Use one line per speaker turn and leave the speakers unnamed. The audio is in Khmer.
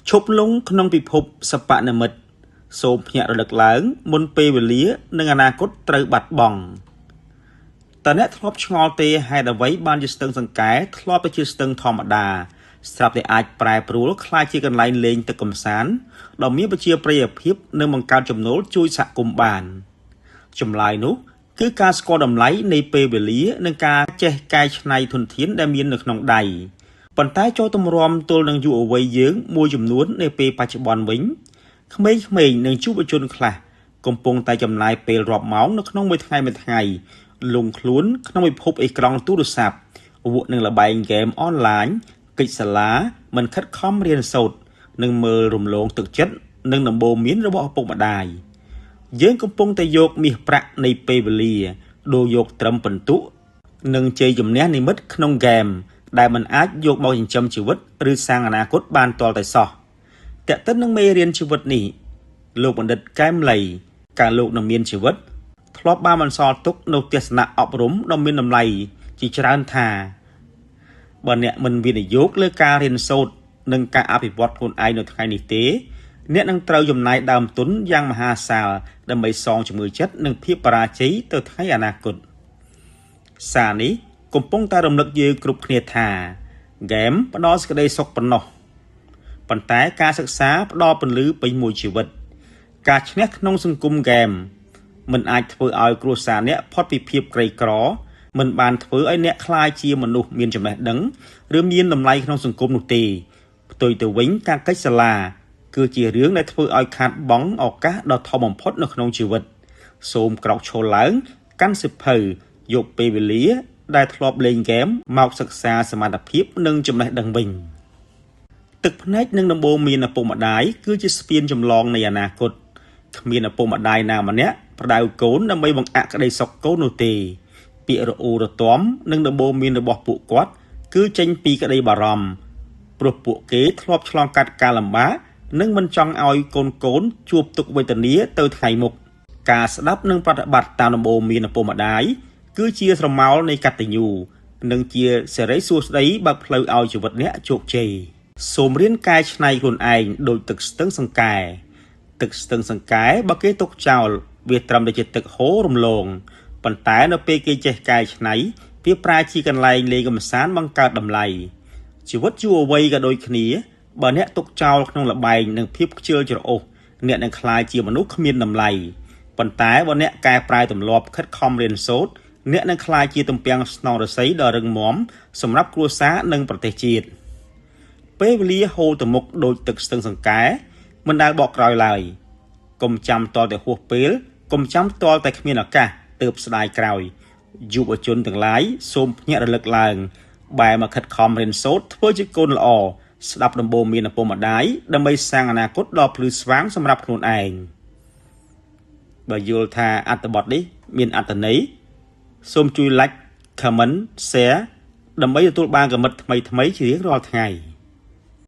ឈប់លងក្នុងពិភពសបនិមិត្តសូមភ្ញាក់រលឹកឡើងមុនពេលវេលានិងអនាគតត្រូវបាត់បង់តើអ្នកធ្លាប់ឆ្ងល់ទេហេតុអ្វីបានជាស្ទឹងសង្កែធ្លាប់ទៅជាស្ទឹងធម្មតាស្រាប់តែអាចប្រែប្រួលក្លាយជាកន្លែងលេងទឹកកម្សាន្តដ៏មានប្រជាប្រិយភាពនិងបង្កើតចំណូលជួយសហគមន៍បានចម្លើយនោះគឺការស្គាល់តម្លៃនៃពេលវេលានិងការចេះកែច្នៃធនធានដែលមាននៅក្នុងដៃប៉ុន្តែចូលទម្រាំទល់នឹងយុវវ័យយើងមួយចំនួននៅពេលបច្ចុប្បន្នវិញក្មេងៗនិងយុវជនខ្លះកំពុងតែចំណាយពេលរាប់ម៉ោងនៅក្នុងមួយថ្ងៃលងខ្លួនក្នុងពិភពអេក្រង់ទូរស័ព្ទវក់នឹងល្បែងហ្គេមអនឡាញកិច្ចសាលាមិនខិតខំរៀនសូត្រនិងមើលរំលងទឹកចិត្តនិងដំបូន្មានរបស់ឪពុកម្ដាយយើងកំពុងតែយកមាសប្រាក់នៃពេលវេលាដូរយកត្រឹមពិន្ទុនិងជ័យជំនះនិមិត្តក្នុងហ្គេមដែលមិនអាចយកមកចិញ្ចឹមជីវិតឬសាងអនាគតបានទាល់តែសោះតែកតិននឹងមេរៀនជីវិតនេះលោកបណ្ឌិតកែមលីការលោកនឹងមានជីវិតធ្លាប់បានបន្សល់ទុកនៅទស្សនៈអប់រំដ៏មានតម្លៃជាច្រើនថាបើអ្នកមិនវិនិយោគលើការរៀនសូត្រនិងការអភិវឌ្ឍខ្លួនឯងនៅថ្ងៃនេះទេអ្នកនឹងត្រូវចំណាយដើមទុនយ៉ាងមហាសាលដើម្បីសងជំងឺចិត្តនិងភាពបរាជ័យទៅថ្ងៃអនាគតសារនេះកំពុងតែរំលឹកយើងគ្រប់គ្នាថាហ្គេមផ្ដល់សេចក្តីសុខប៉ុណ្ណោះប៉ុន្តែការសិក្សាផ្ដល់ពន្លឺពេញមួយជីវិតការឈ្នះក្នុងសង្គមហ្គេមមិនអាចធ្វើឲ្យគ្រួសារអ្នកផុតពីភាពក្រីក្រមិនបានធ្វើឲ្យអ្នកក្លាយជាមនុស្សមានចំណេះដឹងឬមានតម្លៃក្នុងសង្គមនោះទេផ្ទុយទៅវិញការកិច្ចសាលាគឺជារឿងដែលធ្វើឲ្យខាតបង់ឱកាសដ៏ធំបំផុតនៅក្នុងជីវិតសូមក្រោកឈរឡើងកាន់សិភៅយកពេលវេលាដែលធ្លាប់លេងហ្គេមមកសិក្សាសមត្ថភាពនិងចំណេះដឹងវិញទឹកភ្នែកនិងដំបូន្មានឪពុកម្ដាយគឺជាស្ពានចម្លងនៃអនាគតគ្មានឪពុកម្ដាយណាម្នាក់ប្រដៅកូនដើម្បីបង្អាក់ក្តីសុខកូននោះទេពាក្យរអ៊ូរទាំនិងដំបូន្មានរបស់ពួកគាត់គឺចេញពីក្តីបារម្ភព្រោះពួកគេធ្លាប់ឆ្លងកាត់ការលំបាកនិងមិនចង់ឲ្យកូនជួបទុក្ខវេទនាទៅថ្ងៃមុខការស្ដាប់និងប្រតិបត្តិតាមដំបូន្មានឪពុកម្ដាយគឺជាស្រមោលនៃកតញ្ញូនិងជាសេរីសួស្តីបើកផ្លូវឲ្យជីវិតអ្នកជោគជ័យសូមរៀនកែច្នៃខ្លួនឯងដោយទឹកស្ទឹងសង្កែទឹកស្ទឹងសង្កែបើគេទុកចោលវាត្រឹមតែជាទឹកហូររំលងប៉ុន្តែនៅពេលគេចេះកែច្នៃវាប្រែជាកន្លែងលេងកម្សាន្តបង្កើតតម្លៃជីវិតយុវវ័យក៏ដូចគ្នាបើអ្នកទុកចោលក្នុងលបែងនិងភាពខ្ជិលច្រអូសអ្នកនឹងក្លាយជាមនុស្សគ្មានតម្លៃប៉ុន្តែបើអ្នកកែប្រែទម្លាប់ខិតខំរៀនសូត្រអ្នកនឹងក្លាយជាទំពាំងស្នងរស័យដ៏រឹងមាំសម្រាប់គ្រួសារនិងប្រទេសជាតិពេលវេលាហូរទៅមុខដូចទឹកស្ទឹងសង្កែមិនដែលបកក្រោយឡើយកុំចាំតតែហួសពេលកុំចាំតតែគ្មានឱកាសទើបស្ដាយក្រោយយុវជនទាំងឡាយសូមភ្ញាក់រលឹកឡើងបែរមកខិតខំរៀនសូត្រធ្វើជាកូនល្អស្ដាប់ដំបូន្មានឪពុកម្ដាយដើម្បីសាងអនាគតដ៏ភ្លឺស្វាងសម្រាប់ខ្លួនឯងបើយល់ថាអត្ថបទនេះមានអត្ថន័យសូមជួយ like comment share ដើម្បីទទួលបានគំនិតថ្មីៗជារៀងរាល់ថ្ងៃ